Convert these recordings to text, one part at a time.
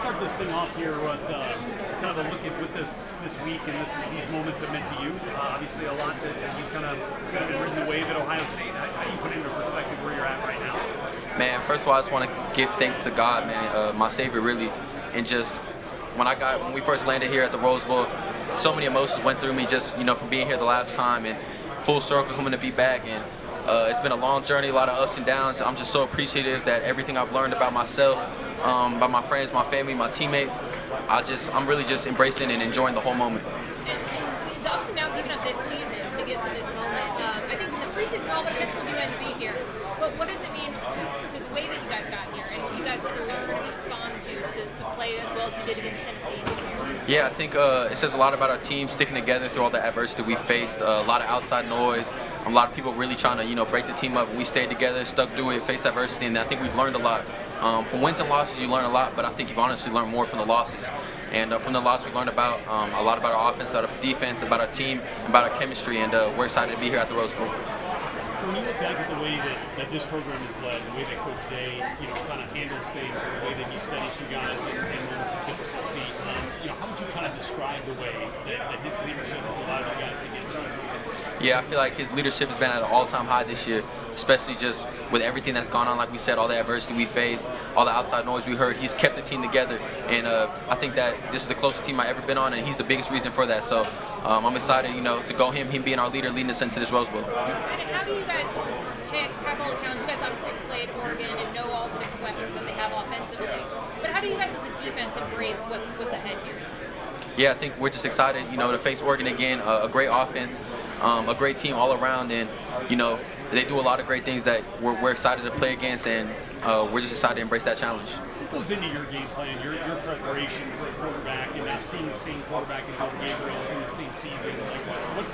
start this thing off here with kind of a look at what this week and these moments have meant to you. Obviously, a lot that you've kind of seen and ridden the wave at Ohio State. How do you put into perspective where you're at right now? Man, first of all, I just want to give thanks to God, man, my Savior, really, and just when we first landed here at the Rose Bowl, so many emotions went through me just from being here the last time and full circle coming to be back. And it's been a long journey, a lot of ups and downs. I'm just so appreciative that everything I've learned about myself, by my friends, my family, my teammates, I'm really just embracing and enjoying the whole moment. And the ups and downs even of this season to get to this moment, I think in the preseason all but penciled you in to be here. But what does it mean to the way that you guys got here and you guys have to learn and respond to play as well as you did against Tennessee? Yeah, I think it says a lot about our team sticking together through all the adversity we faced. A lot of outside noise, a lot of people really trying to break the team up. We stayed together, stuck through it, faced adversity, and I think we've learned a lot. From wins and losses, you learn a lot, but I think you've honestly learned more from the losses. And from the loss, we learned about a lot about our offense, about our defense, about our team, about our chemistry, and we're excited to be here at the Rose Bowl. When you look back at the way that this program is led, the way that Coach Day, kind of handles things, and the way that he studies you guys in moments of difficulty, how would you kind of describe the way that his leadership has allowed you guys to get through these moments? Yeah, I feel like his leadership has been at an all-time high this year, especially just with everything that's gone on. Like we said, all the adversity we faced, all the outside noise we heard. He's kept the team together, and I think that this is the closest team I've ever been on, and he's the biggest reason for that. So I'm excited, to go him being our leader, leading us into this Rose Bowl. And how do you guys tackle the challenge? You guys obviously played Oregon and know all the different weapons that they have offensively. But how do you guys as a defense embrace what's ahead here? Yeah, I think we're just excited, to face Oregon again. A great offense, a great team all around, and they do a lot of great things that we're excited to play against, and we're just excited to embrace that challenge. What goes into your game plan, your preparation for a quarterback, and now seeing the same quarterback in Dylan Gabriel in the same season? Like, what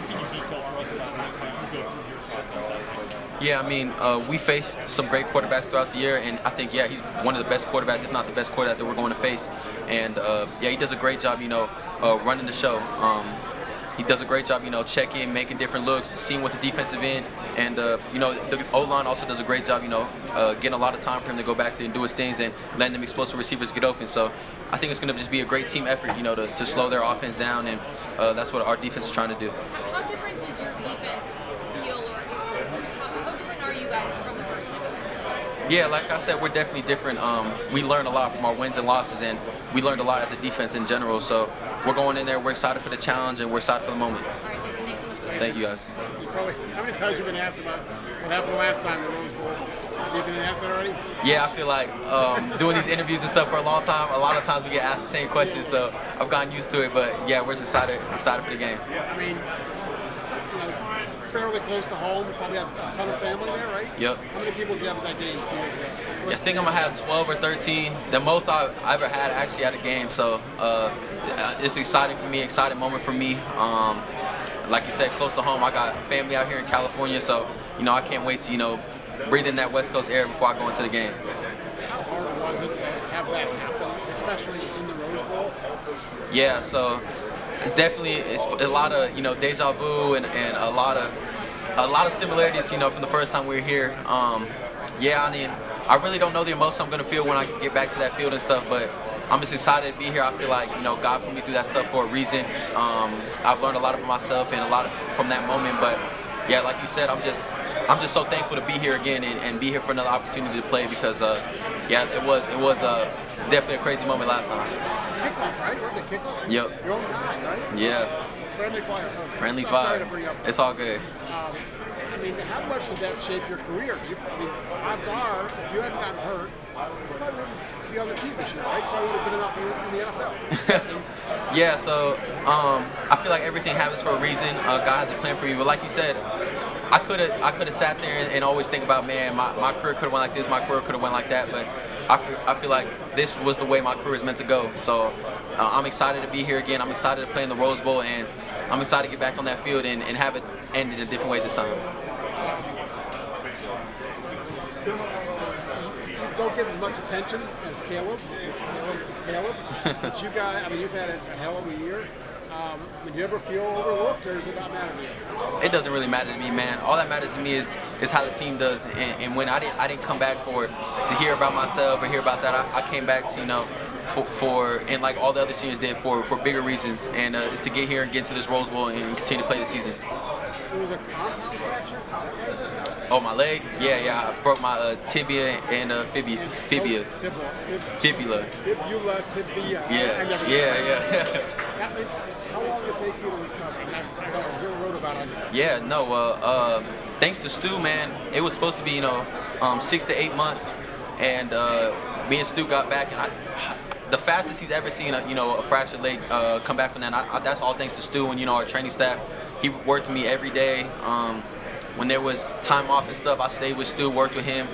can you detail for us about how you go through your process? Yeah, I mean, we faced some great quarterbacks throughout the year, and I think, he's one of the best quarterbacks, if not the best quarterback that we're going to face. And, he does a great job, running the show. He does a great job, checking, making different looks, seeing what the defensive end, and the O-line also does a great job, getting a lot of time for him to go back there and do his things and letting them explosive receivers get open. So I think it's going to just be a great team effort, to slow their offense down, and that's what our defense is trying to do. How different does your defense feel, or how different are you guys from the first time? Yeah, like I said, we're definitely different. We learned a lot from our wins and losses, and we learned a lot as a defense in general. So we're going in there, we're excited for the challenge, and we're excited for the moment. Thank you, guys. How many times have you been asked about what happened last time in the Rose Bowl? Have you been asked that already? Yeah, I feel like doing these interviews and stuff for a long time, a lot of times we get asked the same questions, so I've gotten used to it. But yeah, we're just excited for the game. I mean, it's fairly close to home. You probably have a ton of family there, right? Yep. How many people did you have at that game 2 years ago? I think I'm gonna have 12 or 13. The most I've ever had actually at a game. So it's exciting for me, exciting moment for me. Like you said, close to home. I got family out here in California, so I can't wait to breathe in that West Coast air before I go into the game. How hard was it to have that happen, especially in the Rose Bowl? Yeah, so it's a lot of deja vu and a lot of similarities from the first time we were here. I mean, I really don't know the emotion I'm gonna feel when I get back to that field and stuff, but I'm just excited to be here. I feel like God put me through that stuff for a reason. I've learned a lot about myself and a lot from that moment. But yeah, like you said, I'm just so thankful to be here again and be here for another opportunity to play because it was definitely a crazy moment last time. Kickoff, right? What the kickoff? Yep. Your own guy, right? Yeah. Friendly fire. Friendly Sorry fire. to bring up. It's all good. I mean, how much did that shape your career? Odds are, if you hadn't gotten hurt, you probably wouldn't be on the team this year, right? Probably would have been enough in the NFL. Yeah, so I feel like everything happens for a reason. God has a plan for me. But like you said, I could have sat there and always think about, man, my career could have went like this, my career could have went like that. But I feel like this was the way my career is meant to go. So I'm excited to be here again. I'm excited to play in the Rose Bowl, and I'm excited to get back on that field and have it end in a different way this time. Don't get as much attention as Caleb. But you guys, I mean, you've had a hell of a year. Do you ever feel overlooked, or does it not matter to you? It doesn't really matter to me, man. All that matters to me is how the team does. And when I didn't come back to hear about myself or hear about that, I came back to for and like all the other seniors did for bigger reasons, and it's to get here and get to this Rose Bowl and continue to play the season. It was a compound fracture? Oh, my leg? Yeah. I broke my tibia and fibula. Fibula, tibia. Yeah. How long did it take you to recover? I know you wrote about it on your site. Yeah, no. Thanks to Stu, man, it was supposed to be 6 to 8 months, and me and Stu got back, and the fastest he's ever seen a fractured leg come back from that. That's all thanks to Stu and our training staff. He worked with me every day. When there was time off and stuff, I stayed with Stu, worked with him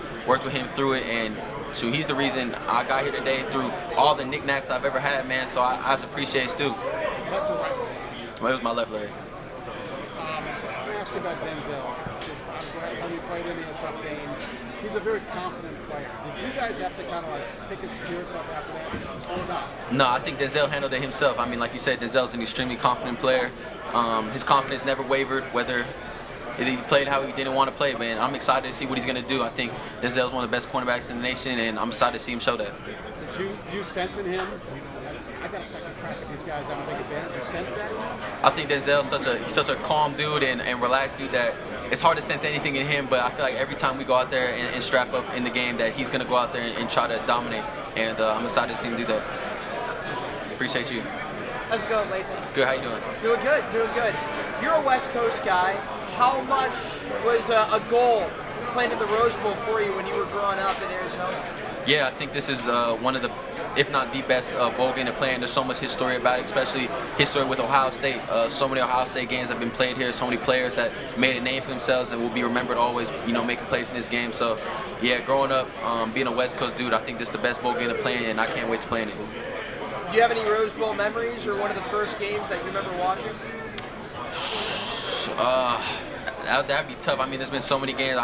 through it, and so he's the reason I got here today through all the knickknacks I've ever had, man. So I just appreciate Stu. Left or right? Well, it was my left leg. Let me ask you about Denzel. Just last time you played him in a tough game, he's a very confident player. Did you guys have to kind of like pick his spirits up after that, or not? No, I think Denzel handled it himself. I mean, like you said, Denzel's an extremely confident player. His confidence never wavered, whether he played how he didn't want to play, man. I'm excited to see what he's going to do. I think Denzel's one of the best cornerbacks in the nation, and I'm excited to see him show that. Did you sense in him? I got a second crack at these guys. I don't take advantage. You sense that in him? I think Denzel's such a calm dude and relaxed dude that it's hard to sense anything in him, but I feel like every time we go out there and strap up in the game that he's going to go out there and try to dominate, and I'm excited to see him do that. Appreciate you. How's it going, Lathan? Good, how you doing? Doing good. You're a West Coast guy. How much was a goal playing in the Rose Bowl for you when you were growing up in Arizona? Yeah, I think this is one of the, if not the best bowl game to play in. There's so much history about it, especially history with Ohio State. So many Ohio State games have been played here. So many players that made a name for themselves and will be remembered always, making plays in this game. So, yeah, growing up, being a West Coast dude, I think this is the best bowl game to play in, and I can't wait to play in it. Do you have any Rose Bowl memories or one of the first games that you remember watching? That'd be tough. I mean, there's been so many games.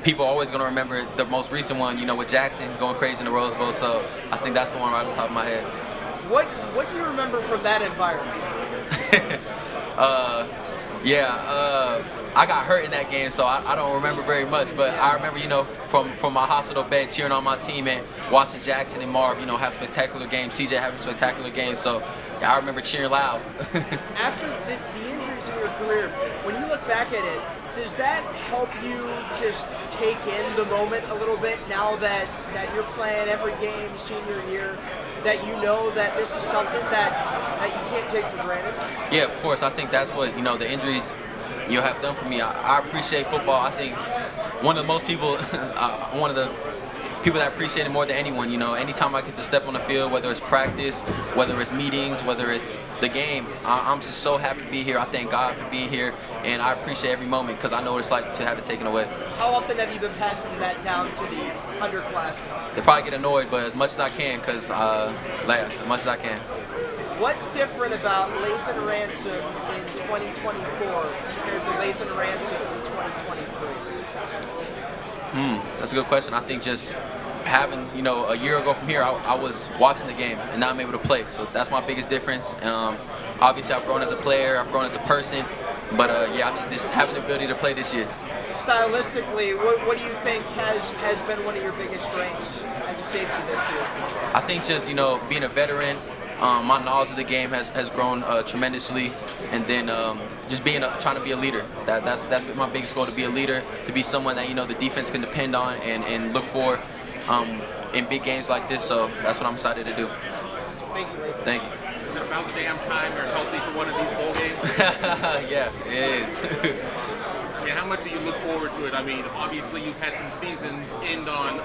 People are always going to remember the most recent one, with Jackson going crazy in the Rose Bowl. So I think that's the one right on top of my head. What do you remember from that environment? I got hurt in that game, so I don't remember very much. But I remember, from my hospital bed cheering on my team and watching Jackson and Marv, have spectacular games. CJ having spectacular games. So I remember cheering loud. After the injuries in your career, when you look back at it, does that help you just take in the moment a little bit now that you're playing every game senior year, that you know that this is something that you can't take for granted? Yeah, of course. I think that's what, the injuries have done for me. I appreciate football. I think one of the people that appreciate it more than anyone. Anytime I get to step on the field, whether it's practice, whether it's meetings, whether it's the game, I'm just so happy to be here. I thank God for being here, and I appreciate every moment because I know what it's like to have it taken away. How often have you been passing that down to the underclassmen? They probably get annoyed, but as much as I can, as much as I can. What's different about Lathan Ransom in 2024 compared to Lathan Ransom in 2023? That's a good question. I think just having, a year ago from here, I was watching the game and now I'm able to play. So that's my biggest difference. Obviously, I've grown as a player, I've grown as a person, but I just having the ability to play this year. Stylistically, what do you think has been one of your biggest strengths as a safety this year? I think just, being a veteran, my knowledge of the game has grown tremendously, and then just trying to be a leader. That's been my biggest goal, to be a leader, to be someone that the defense can depend on and look for in big games like this. So that's what I'm excited to do. Thank you. Is it about damn time you're healthy for one of these bowl games? Yeah, it is. I mean, how much do you look forward to it? I mean, obviously you've had some seasons end on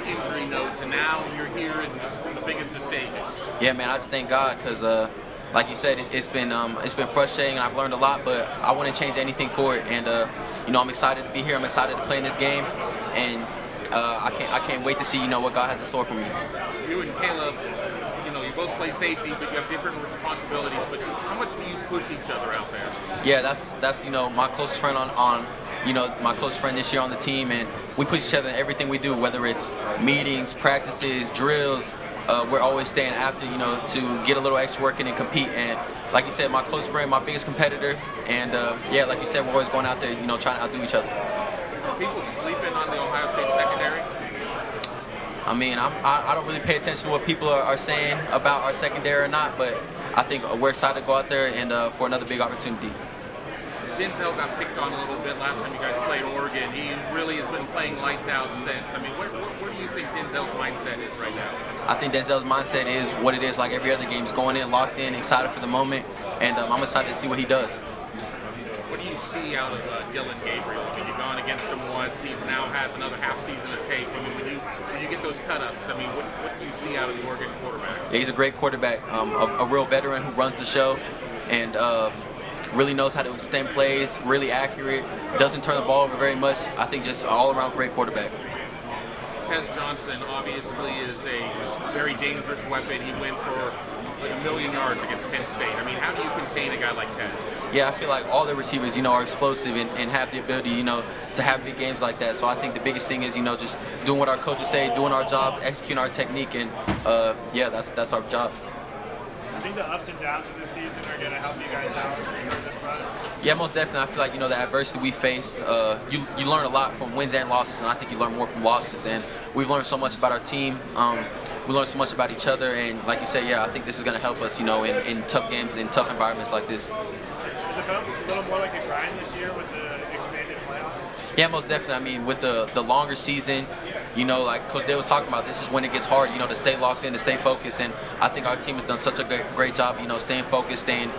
injury notes, and now you're here in the biggest of stages. Yeah, man, I just thank God because, like you said, it's been frustrating, and I've learned a lot, but I wouldn't change anything for it. And I'm excited to be here. I'm excited to play in this game, and I can't wait to see what God has in store for me. You and Caleb, you both play safety, but you have different responsibilities. But how much do you push each other out there? Yeah, that's my closest friend my closest friend this year on the team, and we push each other in everything we do, whether it's meetings, practices, drills. We're always staying after, to get a little extra work in and compete. And like you said, my close friend, my biggest competitor, and like you said, we're always going out there, trying to outdo each other. Are people sleeping on the Ohio State secondary? I mean, I don't really pay attention to what people are saying about our secondary or not, but I think we're excited to go out there and for another big opportunity. Denzel got picked on a little bit last time you guys played Oregon. He really has been playing lights out since. I mean, where do you think Denzel's mindset is right now? I think Denzel's mindset is what it is like every other game. He's going in, locked in, excited for the moment, and I'm excited to see what he does. What do you see out of Dylan Gabriel? I mean, you've gone against him once. He now has another half season to tape. I mean, when you get those cut-ups, I mean, what do you see out of the Oregon quarterback? Yeah, he's a great quarterback, a real veteran who runs the show, and really knows how to extend plays, really accurate, doesn't turn the ball over very much. I think just all-around great quarterback. Tez Johnson obviously is a very dangerous weapon. He went for like 1,000,000 yards against Penn State. I mean, how do you contain a guy like Tez? Yeah, I feel like all the receivers, are explosive and have the ability, to have big games like that. So I think the biggest thing is, just doing what our coaches say, doing our job, executing our technique, and yeah, that's our job. I think the ups and downs of this season are going to help you guys out during this run. Yeah, most definitely. I feel like, the adversity we faced, you learn a lot from wins and losses, and I think you learn more from losses. And we've learned so much about our team. We learned so much about each other, and like you said, yeah, I think this is going to help us, in tough games, in tough environments like this. Has it felt a little more like a grind this year with the expanded playoff? Yeah, most definitely. I mean, with the longer season, like Coach Day was talking about, this is when it gets hard, to stay locked in, to stay focused. And I think our team has done such a great job, staying focused, staying,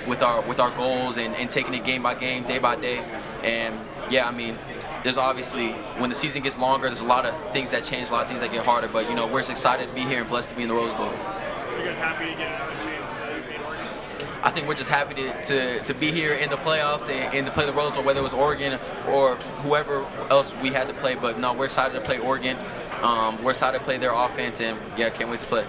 with our goals and taking it game by game, day by day. And yeah, I mean, there's obviously, when the season gets longer, there's a lot of things that change, a lot of things that get harder. But, we're just excited to be here and blessed to be in the Rose Bowl. Are you guys happy to get another chance to beat Oregon? I think we're just happy to be here in the playoffs and to play the Rose Bowl, whether it was Oregon or whoever else we had to play. But no, we're excited to play Oregon. We're excited to play their offense, and yeah, can't wait to play.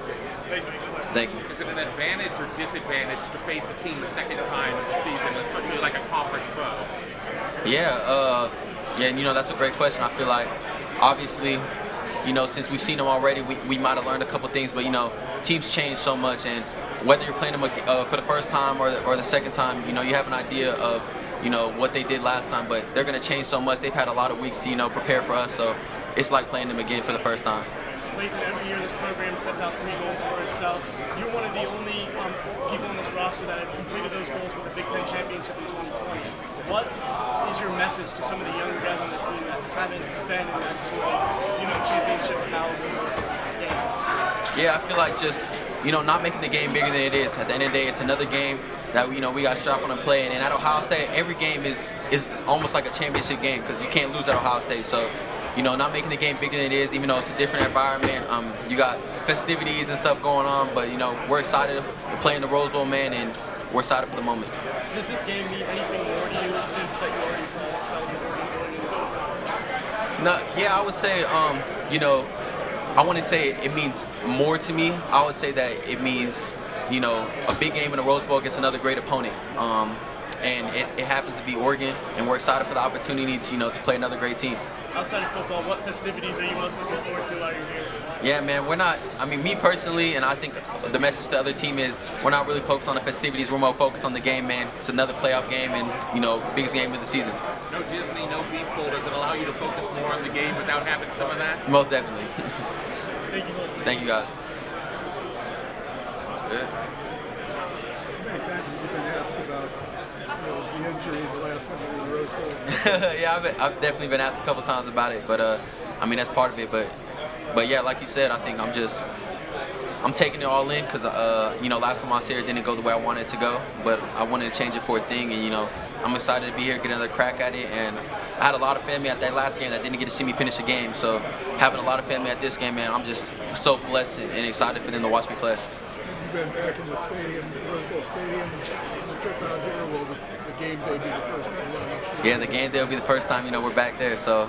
Thanks, man. Good luck. Thank you. Is it an advantage or disadvantage to face a team the second time in the season, especially like a conference foe? Yeah, and that's a great question. I feel like, obviously, since we've seen them already, we might have learned a couple things, but teams change so much, and whether you're playing them for the first time or the second time, you have an idea of what they did last time, but they're going to change so much. They've had a lot of weeks to prepare for us, so it's like playing them again for the first time. Lathan, every year this program sets out 3 goals for itself. You're one of the only people on this roster that have completed those goals with the Big Ten championship in 2020. What is your message to some of the younger guys on the team that haven't been in that sort of championship caliber game? Yeah, I feel like just not making the game bigger than it is. At the end of the day, it's another game that we got sharp on and play. And at Ohio State, every game is almost like a championship game because you can't lose at Ohio State. So, not making the game bigger than it is, even though it's a different environment. You got festivities and stuff going on, but we're excited to play in the Rose Bowl, man, and we're excited for the moment. Does this game mean anything more to you since that you already felt it early in the season? No, yeah, I would say, I wouldn't say it means more to me. I would say that it means, a big game in the Rose Bowl against another great opponent. And it happens to be Oregon, and we're excited for the opportunity to play another great team. Outside of football, what festivities are you most looking forward to while you're here? Yeah, man, me personally, and I think the message to the other team is we're not really focused on the festivities. We're more focused on the game, man. It's another playoff game and, biggest game of the season. No Disney, no Beef Bowl. Does it allow you to focus more on the game without having some of that? Most definitely. Thank you. Thank you, guys. Many times have you been asked about the injury the last time you were in the Rose Bowl? Yeah, I've definitely been asked a couple times about it, but that's part of it. But yeah, like you said, I think I'm taking it all in because last time I was here it didn't go the way I wanted it to go, but I wanted to change it for a thing, and I'm excited to be here, get another crack at it. And I had a lot of family at that last game that didn't get to see me finish the game, so having a lot of family at this game, man, I'm just so blessed and excited for them to watch me play. You've been back in the stadium, the Rose Bowl Stadium, the trip out here. Will the game day be the first time? Yeah, the game day will be the first time we're back there. So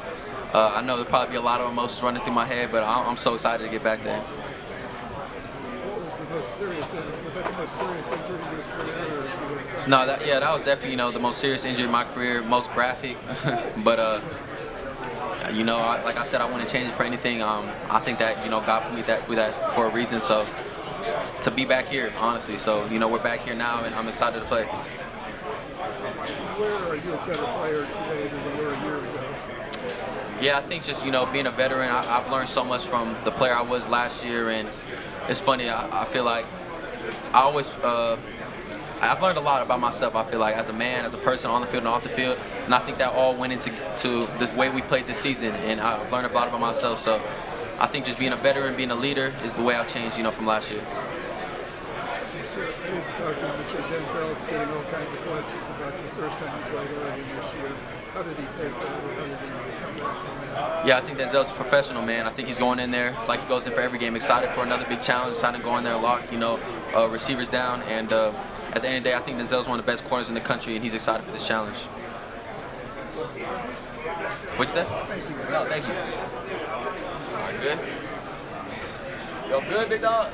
I know there'll probably be a lot of emotions running through my head, but I'm so excited to get back there. What was the most serious? Was that the most serious injury of your career? No, that was definitely the most serious injury in my career, most graphic. But like I said, I wouldn't change it for anything. I think that God put me through that for a reason. So to be back here, honestly. So we're back here now, and I'm excited to play. Where are you a better player today than you were a year ago? Yeah, I think just, being a veteran, I've learned so much from the player I was last year, and it's funny, I feel like I always, I've learned a lot about myself, I feel like, as a man, as a person on the field and off the field, and I think that all went into the way we played this season, and I've learned a lot about myself, so I think just being a veteran, being a leader is the way I've changed, from last year. Sure. I didn't talk to him, but sure, Denzel's getting all kinds of questions about the first time he played Oregon this year. How did he take that? How did he come back from that? Yeah, I think Denzel's a professional, man. I think he's going in there like he goes in for every game, excited for another big challenge, excited to go in there and lock, receivers down. And at the end of the day, I think Denzel's one of the best corners in the country, and he's excited for this challenge. What'd you say? Thank you. No, thank you. All right, good. Yo, good, big dog.